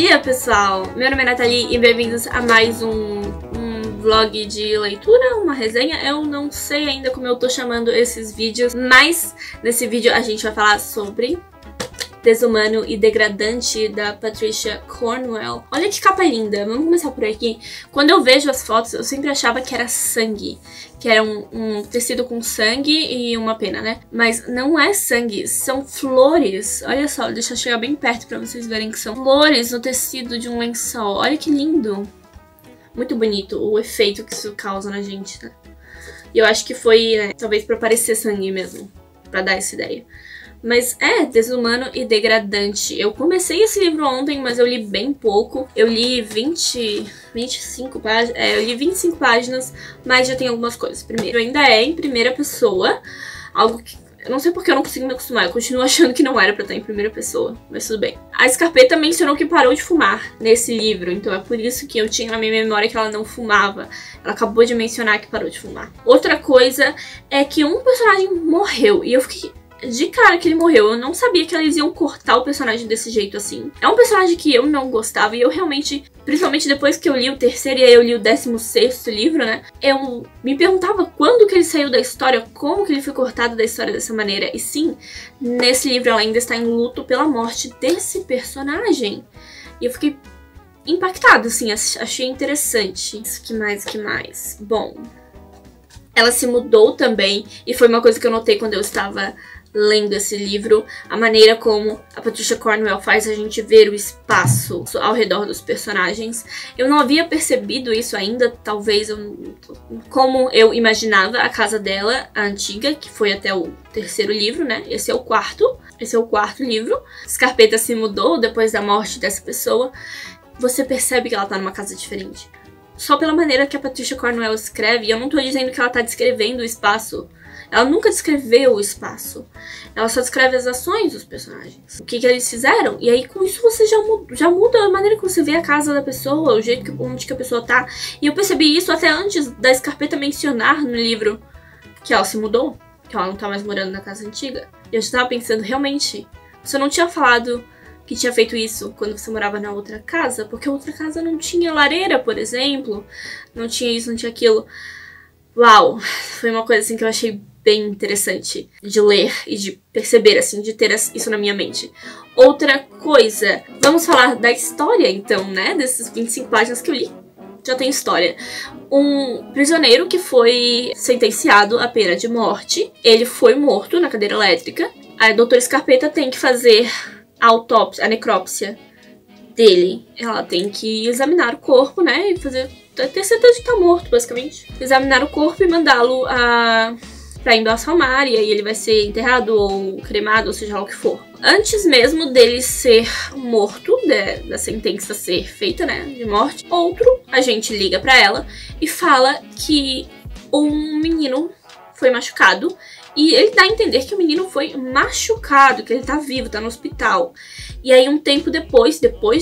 dia, pessoal! Meu nome é Nathalie e bem-vindos a mais um vlog de leitura, uma resenha. Eu não sei ainda como eu tô chamando esses vídeos, mas nesse vídeo a gente vai falar sobre Desumano e Degradante, da Patricia Cornwell. Olha que capa linda! Vamos começar por aqui. Quando eu vejo as fotos, eu sempre achava que era sangue. Que era um tecido com sangue e uma pena, né? Mas não é sangue, são flores. Olha só, deixa eu chegar bem perto pra vocês verem que são flores no tecido de um lençol. Olha que lindo! Muito bonito o efeito que isso causa na gente, né? E eu acho que foi, né, talvez pra parecer sangue mesmo, pra dar essa ideia. Mas é Desumano e Degradante. Eu comecei esse livro ontem, mas eu li bem pouco. Eu li 25 páginas. Eu li 25 páginas, mas já tem algumas coisas. Primeiro, ainda é em primeira pessoa. Algo que eu não sei porque eu não consigo me acostumar. Eu continuo achando que não era pra estar em primeira pessoa, mas tudo bem. A Scarpetta mencionou que parou de fumar nesse livro, então é por isso que eu tinha na minha memória que ela não fumava. Ela acabou de mencionar que parou de fumar. Outra coisa é que um personagem morreu e eu fiquei de cara que ele morreu. Eu não sabia que eles iam cortar o personagem desse jeito assim. É um personagem que eu não gostava e eu realmente, principalmente depois que eu li o terceiro e aí eu li o 16º livro, né? Eu me perguntava quando que ele saiu da história, como que ele foi cortado da história dessa maneira. E sim, nesse livro ela ainda está em luto pela morte desse personagem. E eu fiquei impactada, assim, achei interessante. Que mais? Bom, ela se mudou também e foi uma coisa que eu notei quando eu estava lendo esse livro, a maneira como a Patricia Cornwell faz a gente ver o espaço ao redor dos personagens. Eu não havia percebido isso ainda, talvez como eu imaginava a casa dela, a antiga, que foi até o terceiro livro, né? Esse é o quarto livro. Scarpetta se mudou depois da morte dessa pessoa. Você percebe que ela tá numa casa diferente. Só pela maneira que a Patricia Cornwell escreve, e eu não tô dizendo que ela tá descrevendo o espaço. Ela nunca descreveu o espaço. Ela só descreve as ações dos personagens. O que eles fizeram. E aí, com isso, você já muda a maneira que você vê a casa da pessoa, o jeito onde que a pessoa tá. E eu percebi isso até antes da Scarpetta mencionar no livro que ela se mudou, que ela não tá mais morando na casa antiga. E eu já tava pensando, realmente, você não tinha falado que tinha feito isso quando você morava na outra casa, porque a outra casa não tinha lareira, por exemplo. Não tinha isso, não tinha aquilo. Uau! Foi uma coisa assim que eu achei bem interessante de ler e de perceber, assim, de ter isso na minha mente. Outra coisa, vamos falar da história, então, né? Dessas 25 páginas que eu li. Já tem história. Um prisioneiro que foi sentenciado à pena de morte, ele foi morto na cadeira elétrica. A doutora Scarpetta tem que fazer a autópsia, a necrópsia dele. Ela tem que examinar o corpo, né? E ter certeza de que tá morto, basicamente. Examinar o corpo e mandá-lo pra embalsamar, e aí ele vai ser enterrado ou cremado, ou seja lá o que for. Antes mesmo dele ser morto, da sentença ser feita, né, de morte, outro agente liga pra ela e fala que um menino foi machucado. E ele dá a entender que o menino foi machucado, que ele tá vivo, tá no hospital. E aí, um tempo depois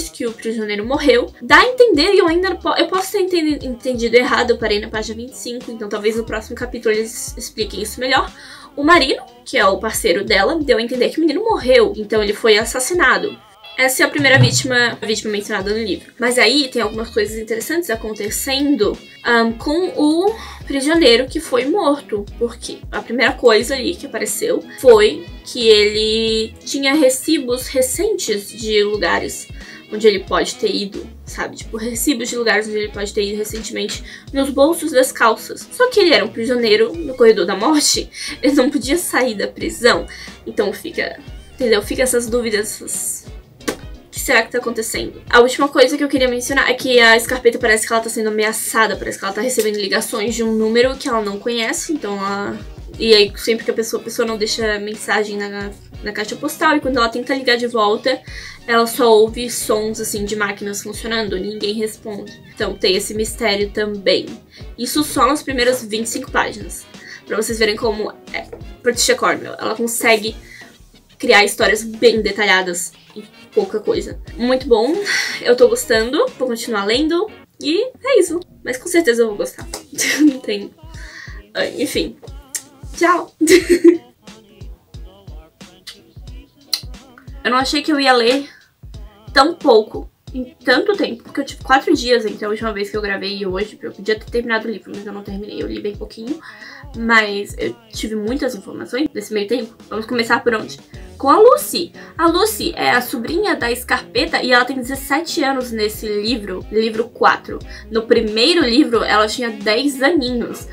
que o prisioneiro morreu, dá a entender, e eu posso ter entendido errado, eu parei na página 25, então talvez no próximo capítulo eles expliquem isso melhor. O Marino, que é o parceiro dela, deu a entender que o menino morreu, então ele foi assassinado. Essa é a primeira vítima mencionada no livro. Mas aí tem algumas coisas interessantes acontecendo com o prisioneiro que foi morto. Porque a primeira coisa ali que apareceu foi que ele tinha recibos recentes de lugares onde ele pode ter ido, sabe? Tipo, recibos de lugares onde ele pode ter ido recentemente nos bolsos das calças. Só que ele era um prisioneiro no corredor da morte, ele não podia sair da prisão. Então fica, entendeu? Fica essas dúvidas, o que será que tá acontecendo? A última coisa que eu queria mencionar é que a Scarpetta parece que ela tá sendo ameaçada, parece que ela tá recebendo ligações de um número que ela não conhece, então ela... E aí, sempre que a pessoa não deixa mensagem na caixa postal, e quando ela tenta ligar de volta, ela só ouve sons, assim, de máquinas funcionando, ninguém responde. Então tem esse mistério também. Isso só nas primeiras 25 páginas. Pra vocês verem como é Patricia Cornwell, ela consegue criar histórias bem detalhadas em pouca coisa. Muito bom, eu tô gostando, vou continuar lendo, e é isso. Mas com certeza eu vou gostar. Não tem... Enfim... Tchau! Eu não achei que eu ia ler tão pouco em tanto tempo, porque eu tive 4 dias entre a última vez que eu gravei e hoje. Eu podia ter terminado o livro, mas eu não terminei, eu li bem pouquinho. Mas eu tive muitas informações nesse meio tempo. Vamos começar por onde? Com a Lucy. A Lucy é a sobrinha da Scarpetta e ela tem 17 anos nesse livro 4. No primeiro livro, ela tinha 10 aninhos.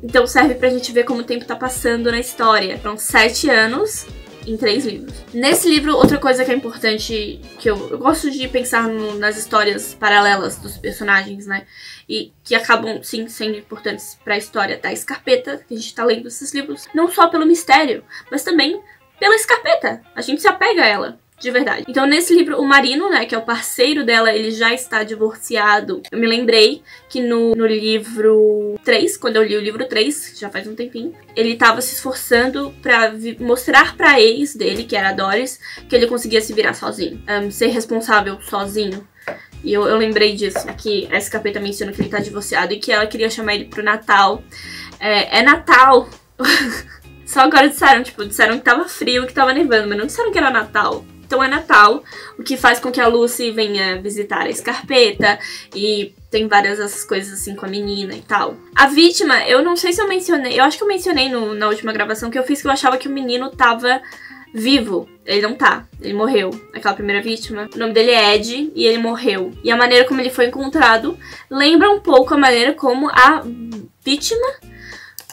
Então serve pra gente ver como o tempo tá passando na história. São 7 anos em 3 livros. Nesse livro, outra coisa que é importante, que eu gosto de pensar nas histórias paralelas dos personagens, né? E que acabam, sim, sendo importantes pra história da Scarpetta, que a gente tá lendo esses livros. Não só pelo mistério, mas também pela Scarpetta. A gente se apega a ela, de verdade. Então, nesse livro, o Marino, né, que é o parceiro dela, ele já está divorciado. Eu me lembrei que no livro 3, quando eu li o livro 3, já faz um tempinho, ele tava se esforçando pra mostrar pra ex dele, que era a Doris, que ele conseguia se virar sozinho, ser responsável sozinho. E eu lembrei disso, que a Scarpetta menciona que ele tá divorciado e que ela queria chamar ele pro Natal. É Natal! Só agora disseram que tava frio, que tava nevando, mas não disseram que era Natal. Então é Natal, o que faz com que a Lucy venha visitar a Scarpetta e tem várias essas coisas assim com a menina e tal. A vítima, eu não sei se eu mencionei, eu acho que eu mencionei na última gravação que eu fiz que eu achava que o menino tava vivo. Ele não tá, ele morreu, aquela primeira vítima. O nome dele é Ed e ele morreu. E a maneira como ele foi encontrado lembra um pouco a maneira como a vítima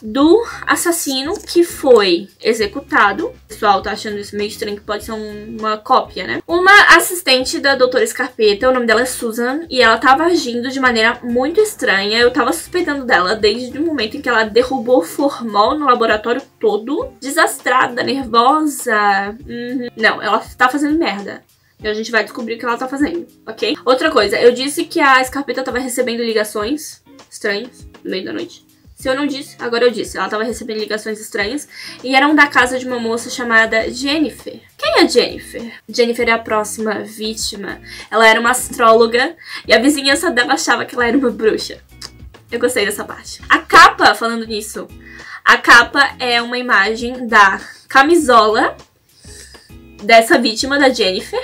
do assassino que foi executado. O pessoal tá achando isso meio estranho, que pode ser uma cópia, né? Uma assistente da doutora Scarpetta, o nome dela é Susan, e ela tava agindo de maneira muito estranha. Eu tava suspeitando dela desde o momento em que ela derrubou formol no laboratório todo. Desastrada, nervosa. Não, ela tá fazendo merda. E a gente vai descobrir o que ela tá fazendo, ok? Outra coisa, eu disse que a Scarpetta tava recebendo ligações estranhas no meio da noite. Se eu não disse, agora eu disse. Ela tava recebendo ligações estranhas e eram da casa de uma moça chamada Jennifer. Quem é Jennifer? Jennifer é a próxima vítima. Ela era uma astróloga e a vizinhança dela achava que ela era uma bruxa. Eu gostei dessa parte. A capa, falando nisso, a capa é uma imagem da camisola dessa vítima, da Jennifer.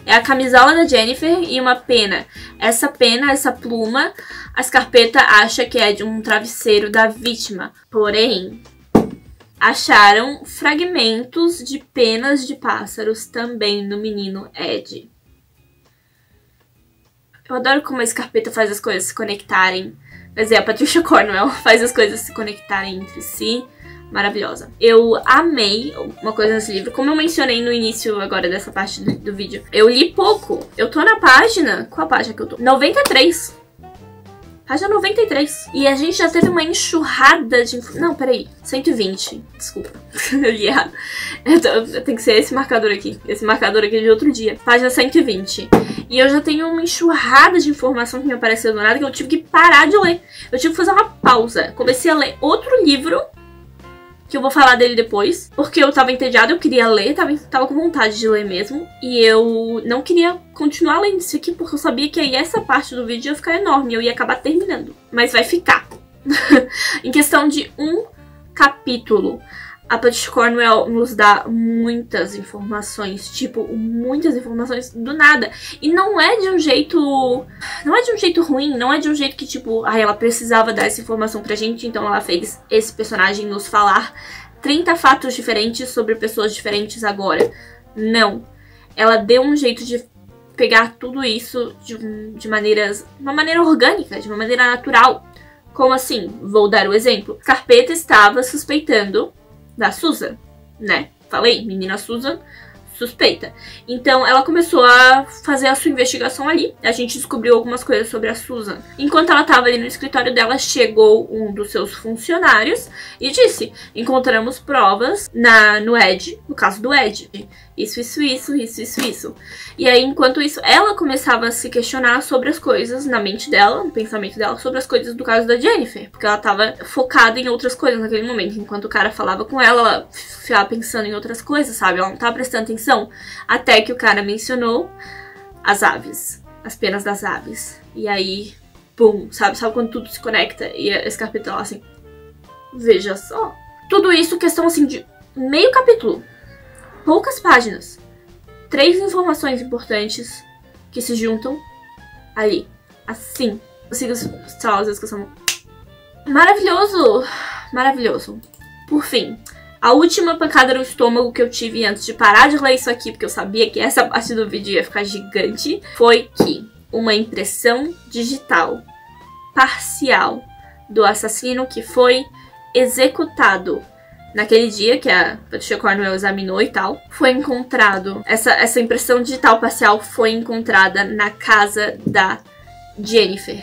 É a camisola da Jennifer e uma pena. Essa pena, essa pluma, a Scarpetta acha que é de um travesseiro da vítima. Porém, acharam fragmentos de penas de pássaros também no menino Ed. Eu adoro como a Scarpetta faz as coisas se conectarem. Quer dizer, a Patricia Cornwell faz as coisas se conectarem entre si. Maravilhosa. Eu amei uma coisa nesse livro. Como eu mencionei no início agora dessa parte do vídeo, eu li pouco. Eu tô na página... Qual página que eu tô? 93. Página 93. E a gente já teve uma enxurrada de... Não, peraí. 120. Desculpa. Eu li errado. Tem que ser esse marcador aqui. Esse marcador aqui é de outro dia. Página 120. E eu já tenho uma enxurrada de informação que me apareceu do nada que eu tive que parar de ler. Eu tive que fazer uma pausa. Comecei a ler outro livro, que eu vou falar dele depois, porque eu tava entediada, eu queria ler, tava com vontade de ler mesmo, e eu não queria continuar lendo isso aqui, porque eu sabia que aí essa parte do vídeo ia ficar enorme, eu ia acabar terminando. Mas vai ficar. Em questão de um capítulo, a Patricia Cornwell nos dá muitas informações, tipo, muitas informações do nada. E não é de um jeito... Não é de um jeito ruim, não é de um jeito que, tipo, ela precisava dar essa informação pra gente, então ela fez esse personagem nos falar 30 fatos diferentes sobre pessoas diferentes agora. Não. Ela deu um jeito de pegar tudo isso de uma maneira orgânica, de uma maneira natural. Como assim? Vou dar o exemplo. Scarpetta estava suspeitando da Susan, né? Falei, menina Susan, suspeita. Então ela começou a fazer a sua investigação ali. A gente descobriu algumas coisas sobre a Susan. Enquanto ela estava ali no escritório dela, chegou um dos seus funcionários e disse: encontramos provas no Ed, no caso do Ed. Isso. E aí, enquanto isso, ela começava a se questionar sobre as coisas na mente dela, no pensamento dela, sobre as coisas do caso da Jennifer. Porque ela tava focada em outras coisas naquele momento. Enquanto o cara falava com ela ficava pensando em outras coisas, sabe? Ela não tava prestando atenção. Até que o cara mencionou as aves, as penas das aves. E aí, pum, sabe? Sabe quando tudo se conecta? E a Scarpetta lá assim, veja só. Tudo isso, questão assim de meio capítulo. Poucas páginas. 3 informações importantes que se juntam ali, assim. Eu sigo os vezes que são maravilhoso, maravilhoso. Por fim, a última pancada no estômago que eu tive antes de parar de ler isso aqui, porque eu sabia que essa parte do vídeo ia ficar gigante, foi que uma impressão digital parcial do assassino que foi executado naquele dia que a Patricia Cornwell examinou e tal, foi encontrado, essa impressão digital parcial foi encontrada na casa da Jennifer,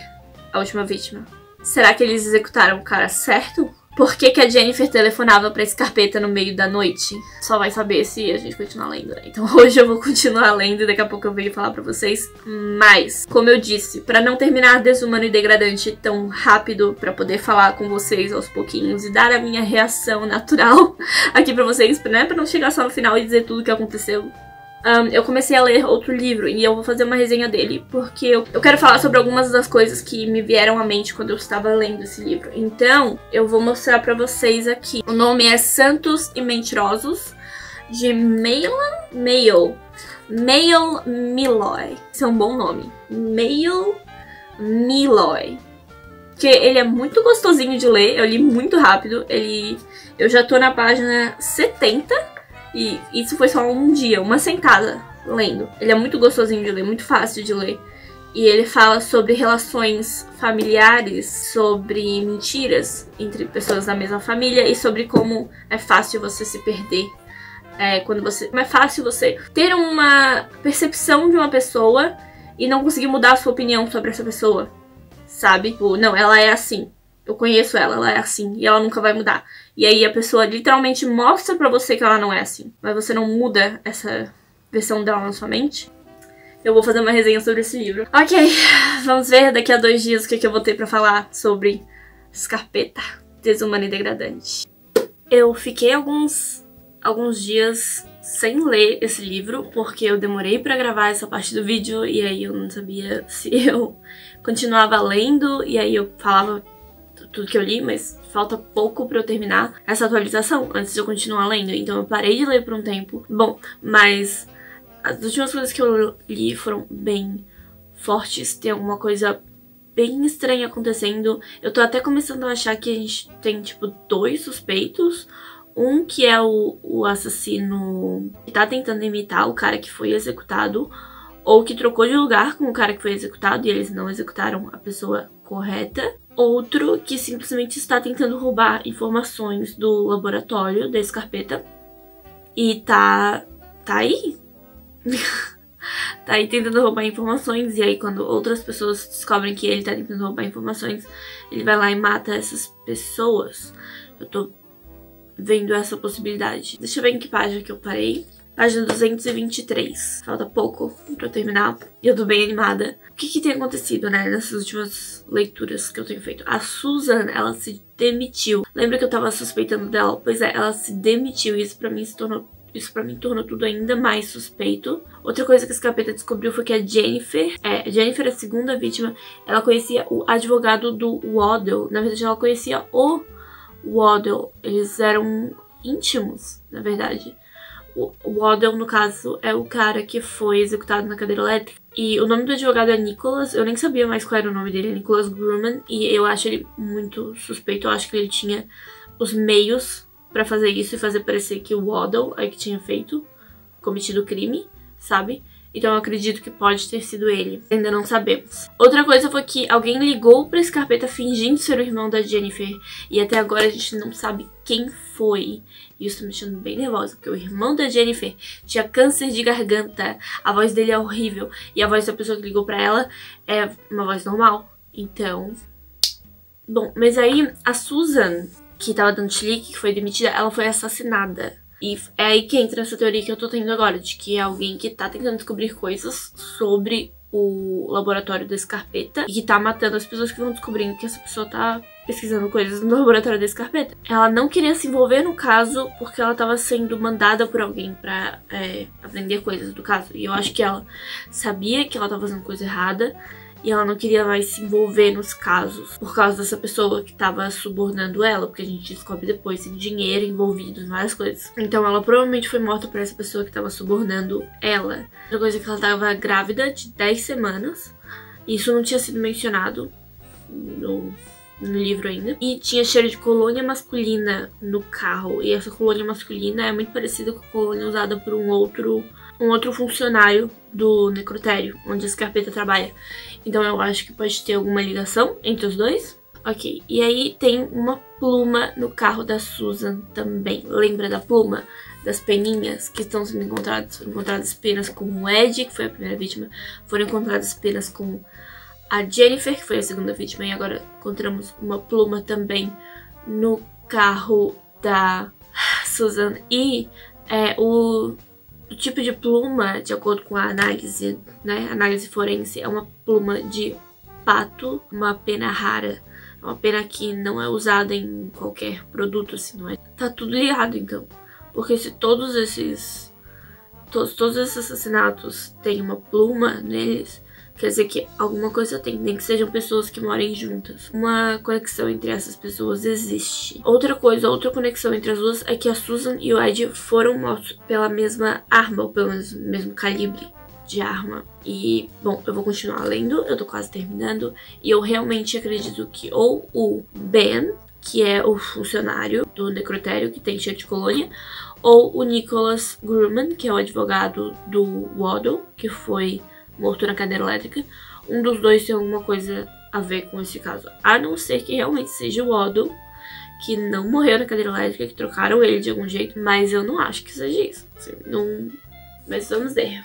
a última vítima. Será que eles executaram o cara certo? Por que que a Jennifer telefonava pra Scarpetta no meio da noite? Só vai saber se a gente continuar lendo, né? Então hoje eu vou continuar lendo e daqui a pouco eu venho falar pra vocês. Mas, como eu disse, pra não terminar Desumano e Degradante tão rápido, pra poder falar com vocês aos pouquinhos e dar a minha reação natural aqui pra vocês, né? Pra não chegar só no final e dizer tudo o que aconteceu. Eu comecei a ler outro livro e eu vou fazer uma resenha dele, porque eu quero falar sobre algumas das coisas que me vieram à mente quando eu estava lendo esse livro. Então, eu vou mostrar pra vocês aqui. O nome é Santos e Mentirosos, de Mail Meloy. Esse é um bom nome. Mail Meloy. Porque ele é muito gostosinho de ler, eu li muito rápido. Eu já tô na página 70. E isso foi só um dia, uma sentada lendo. Ele é muito gostosinho de ler, muito fácil de ler. E ele fala sobre relações familiares, sobre mentiras entre pessoas da mesma família e sobre como é fácil você se perder. Como é fácil você ter uma percepção de uma pessoa e não conseguir mudar a sua opinião sobre essa pessoa, sabe? Tipo, não, ela é assim. Eu conheço ela é assim e ela nunca vai mudar. E aí a pessoa literalmente mostra pra você que ela não é assim, mas você não muda essa versão dela na sua mente. Eu vou fazer uma resenha sobre esse livro. Ok, vamos ver daqui a 2 dias o que eu vou ter pra falar sobre Scarpetta, Desumano e Degradante. Eu fiquei alguns dias sem ler esse livro, porque eu demorei pra gravar essa parte do vídeo e aí eu não sabia se eu continuava lendo e aí eu falava tudo que eu li, mas falta pouco pra eu terminar essa atualização antes de eu continuar lendo. Então eu parei de ler por um tempo. Bom, mas as últimas coisas que eu li foram bem fortes. Tem alguma coisa bem estranha acontecendo. Eu tô até começando a achar que a gente tem, tipo, 2 suspeitos. Um que é o assassino que tá tentando imitar o cara que foi executado, ou que trocou de lugar com o cara que foi executado e eles não executaram a pessoa correta. Outro que simplesmente está tentando roubar informações do laboratório da Scarpetta e tá aí. Tá aí tentando roubar informações e aí quando outras pessoas descobrem que ele tá tentando roubar informações, ele vai lá e mata essas pessoas. Eu tô vendo essa possibilidade. Deixa eu ver em que página que eu parei. Página 223. Falta pouco pra eu terminar. E eu tô bem animada. O que tem acontecido, né, nessas últimas leituras que eu tenho feito? A Susan, ela se demitiu. Lembra que eu tava suspeitando dela? Pois é, ela se demitiu e isso pra mim tornou tudo ainda mais suspeito. Outra coisa que a Scarpetta descobriu foi que a Jennifer, a segunda vítima, ela conhecia o advogado do Waddell. Na verdade, ela conhecia o Waddell. Eles eram íntimos, na verdade. O Waddell, no caso, é o cara que foi executado na cadeira elétrica. E o nome do advogado é Nicholas. Eu nem sabia mais qual era o nome dele, é Nicholas Grumman. E eu acho ele muito suspeito. Eu acho que ele tinha os meios pra fazer isso e fazer parecer que o Waddell é que tinha cometido o crime, sabe? Então eu acredito que pode ter sido ele. Ainda não sabemos. Outra coisa foi que alguém ligou pra Scarpetta fingindo ser o irmão da Jennifer. E até agora a gente não sabe quem foi. E isso tá me deixando bem nervosa, porque o irmão da Jennifer tinha câncer de garganta. A voz dele é horrível. E a voz da pessoa que ligou pra ela é uma voz normal. Então... Bom, mas aí a Susan, que tava dando chilique, que foi demitida, ela foi assassinada. E é aí que entra essa teoria que eu tô tendo agora, de que é alguém que tá tentando descobrir coisas sobre o laboratório da Scarpetta e que tá matando as pessoas que vão descobrindo que essa pessoa tá pesquisando coisas no laboratório da Scarpetta. Ela não queria se envolver no caso porque ela tava sendo mandada por alguém pra aprender coisas do caso. E eu acho que ela sabia que ela tava fazendo coisa errada e ela não queria mais se envolver nos casos por causa dessa pessoa que tava subornando ela, porque a gente descobre depois tem dinheiro envolvido em várias coisas. Então ela provavelmente foi morta por essa pessoa que tava subornando ela. Outra coisa é que ela tava grávida de 10 semanas, e isso não tinha sido mencionado no livro ainda. E tinha cheiro de colônia masculina no carro, e essa colônia masculina é muito parecida com a colônia usada por um outro funcionário do necrotério, onde a Scarpetta trabalha. Então eu acho que pode ter alguma ligação entre os dois. Ok, e aí tem uma pluma no carro da Susan também. Lembra da pluma? Das peninhas que estão sendo encontradas? Foram encontradas penas com o Ed, que foi a primeira vítima. Foram encontradas penas com a Jennifer, que foi a segunda vítima. E agora encontramos uma pluma também no carro da Susan. E o tipo de pluma, de acordo com a análise, né, análise forense, é uma pluma de pato, uma pena rara, uma pena que não é usada em qualquer produto, assim, não é? Tá tudo ligado, então, porque se todos esses assassinatos têm uma pluma neles, quer dizer que alguma coisa tem, nem que sejam pessoas que morem juntas. Uma conexão entre essas pessoas existe. Outra conexão entre as duas é que a Susan e o Ed foram mortos pela mesma arma, ou pelo mesmo calibre de arma. E, bom, eu vou continuar lendo, eu tô quase terminando, e eu realmente acredito que ou o Ben, que é o funcionário do necrotério que tem cheiro de colônia, ou o Nicholas Grumman, que é o advogado do Waddle, que foi morto na cadeira elétrica, um dos dois tem alguma coisa a ver com esse caso. A não ser que realmente seja o Waddle, que não morreu na cadeira elétrica, que trocaram ele de algum jeito, mas eu não acho que seja isso. Assim, não... Mas vamos ver,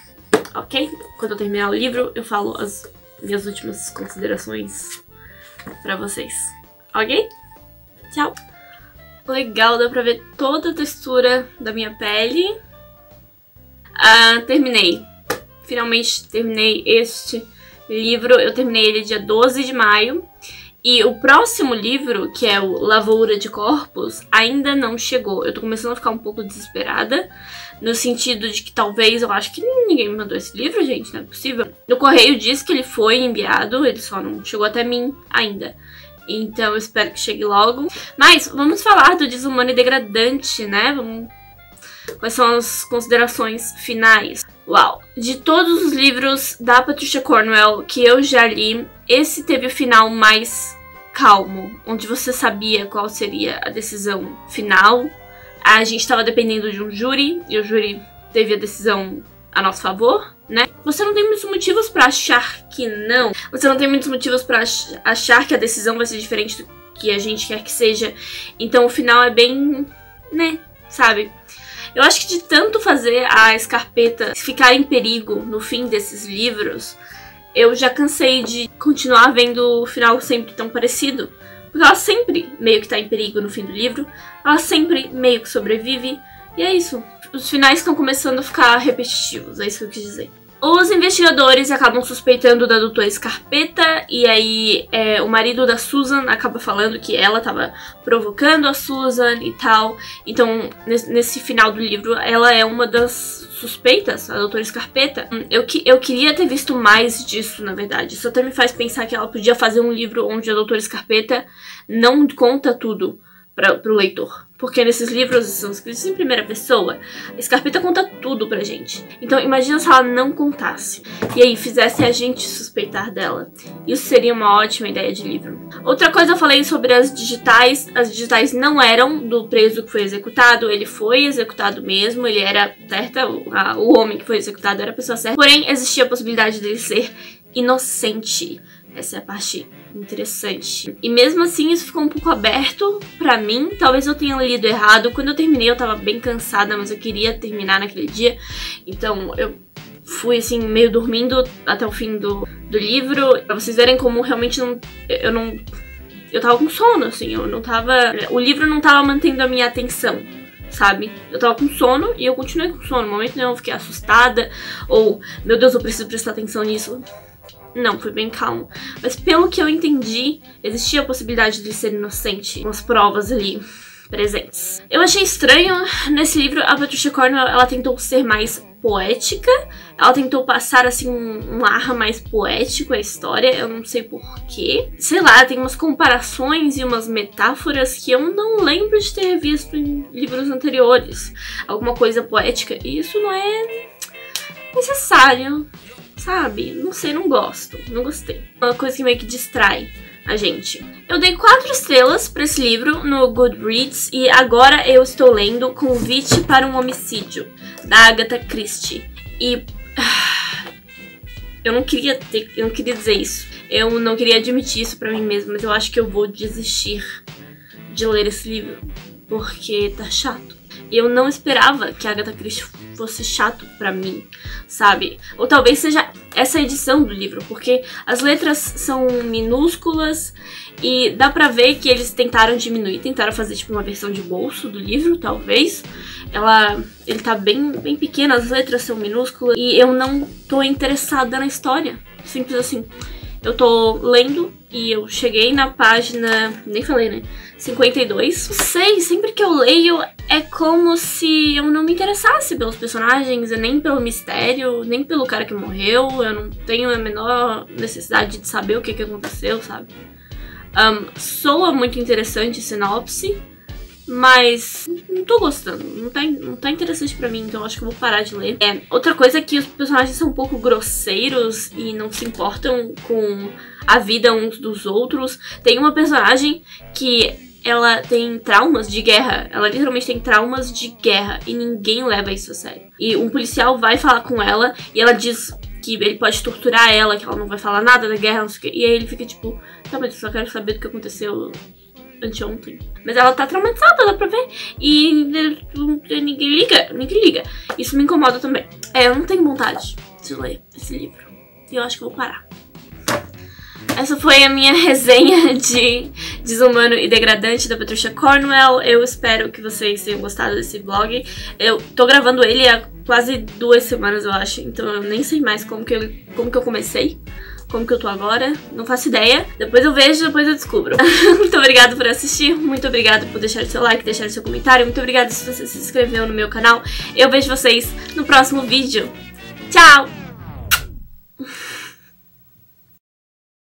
ok? Quando eu terminar o livro, eu falo as minhas últimas considerações pra vocês, ok? Tchau! Legal, dá pra ver toda a textura da minha pele. Terminei. Finalmente terminei este livro. Eu terminei ele dia 12 de maio. E o próximo livro, que é o Lavoura de Corpos, ainda não chegou. Eu tô começando a ficar um pouco desesperada, no sentido de que talvez, eu acho que ninguém me mandou esse livro, gente, não é possível. No correio diz que ele foi enviado, ele só não chegou até mim ainda. Então eu espero que chegue logo. Mas vamos falar do Desumano e Degradante, né? Quais são as considerações finais? Uau! De todos os livros da Patricia Cornwell que eu já li, esse teve o final mais calmo, onde você sabia qual seria a decisão final. A gente estava dependendo de um júri, e o júri teve a decisão a nosso favor, né? Você não tem muitos motivos pra achar que não. Você não tem muitos motivos pra achar que a decisão vai ser diferente do que a gente quer que seja. Então o final é bem, né, sabe? Eu acho que de tanto fazer a Scarpetta ficar em perigo no fim desses livros, eu já cansei de continuar vendo o final sempre tão parecido. Porque ela sempre meio que tá em perigo no fim do livro, ela sempre meio que sobrevive, e é isso. Os finais estão começando a ficar repetitivos, é isso que eu quis dizer. Os investigadores acabam suspeitando da doutora Scarpetta, e aí o marido da Susan acaba falando que ela estava provocando a Susan e tal. Então, nesse final do livro, ela é uma das suspeitas, a doutora Scarpetta. Eu queria ter visto mais disso, na verdade. Isso até me faz pensar que ela podia fazer um livro onde a doutora Scarpetta não conta tudo pro leitor. Porque nesses livros são escritos em primeira pessoa, a Scarpetta conta tudo pra gente. Então imagina se ela não contasse, e aí fizesse a gente suspeitar dela. Isso seria uma ótima ideia de livro. Outra coisa, eu falei sobre as digitais. As digitais não eram do preso que foi executado, ele foi executado mesmo, ele era certa, o homem que foi executado era a pessoa certa. Porém, existia a possibilidade dele ser inocente. Essa é a parte interessante. E mesmo assim, isso ficou um pouco aberto pra mim. Talvez eu tenha lido errado. Quando eu terminei, eu tava bem cansada, mas eu queria terminar naquele dia. Então, eu fui, assim, meio dormindo até o fim do livro. Pra vocês verem como realmente eu tava com sono, assim. Eu não tava... O livro não tava mantendo a minha atenção, sabe? Eu tava com sono e eu continuei com sono. No momento nenhum eu fiquei assustada. Ou, meu Deus, eu preciso prestar atenção nisso. Não, foi bem calmo. Mas pelo que eu entendi, existia a possibilidade de ele ser inocente. Umas provas ali presentes. Eu achei estranho nesse livro, a Patricia Cornwell, ela tentou ser mais poética, ela tentou passar assim um ar mais poético à história, eu não sei porquê. Sei lá, tem umas comparações e umas metáforas que eu não lembro de ter visto em livros anteriores. Alguma coisa poética, e isso não é necessário, sabe? Não sei, não gosto, não gostei. Uma coisa que meio que distrai a gente. Eu dei 4 estrelas pra esse livro no Goodreads e agora eu estou lendo Convite para um Homicídio, da Agatha Christie. E eu não queria dizer isso. Eu não queria admitir isso pra mim mesma, mas eu acho que eu vou desistir de ler esse livro, porque tá chato. E eu não esperava que a Agatha Christie fosse chato pra mim, sabe? Ou talvez seja essa edição do livro, porque as letras são minúsculas e dá pra ver que eles tentaram diminuir, tentaram fazer tipo uma versão de bolso do livro, talvez. Ele tá bem pequeno, as letras são minúsculas e eu não tô interessada na história. Simples assim. Eu tô lendo e eu cheguei na página, nem falei, né? 52. Não sei, sempre que eu leio é como se eu não me interessasse pelos personagens, nem pelo mistério, nem pelo cara que morreu. Eu não tenho a menor necessidade de saber o que aconteceu, sabe? Soa muito interessante a sinopse, mas não tô gostando, não tá interessante pra mim, então eu acho que eu vou parar de ler. Outra coisa é que os personagens são um pouco grosseiros e não se importam com a vida uns dos outros. Tem uma personagem que ela tem traumas de guerra, ela literalmente tem traumas de guerra e ninguém leva isso a sério. E um policial vai falar com ela e ela diz que ele pode torturar ela, que ela não vai falar nada da guerra, não sei o que. E aí ele fica tipo, tá, mas eu só quero saber do que aconteceu anteontem. Mas ela tá traumatizada, dá pra ver. E ninguém liga. Isso me incomoda também. Eu não tenho vontade de ler esse livro. E eu acho que eu vou parar. Essa foi a minha resenha de Desumano e Degradante, da Patricia Cornwell. Eu espero que vocês tenham gostado desse vlog. Eu tô gravando ele há quase 2 semanas, eu acho. Então eu nem sei mais como que eu comecei. Como que eu tô agora, não faço ideia. Depois eu vejo, depois eu descubro. Muito obrigada por assistir, muito obrigada por deixar o seu like, deixar o seu comentário. Muito obrigada se você se inscreveu no meu canal. Eu vejo vocês no próximo vídeo. Tchau!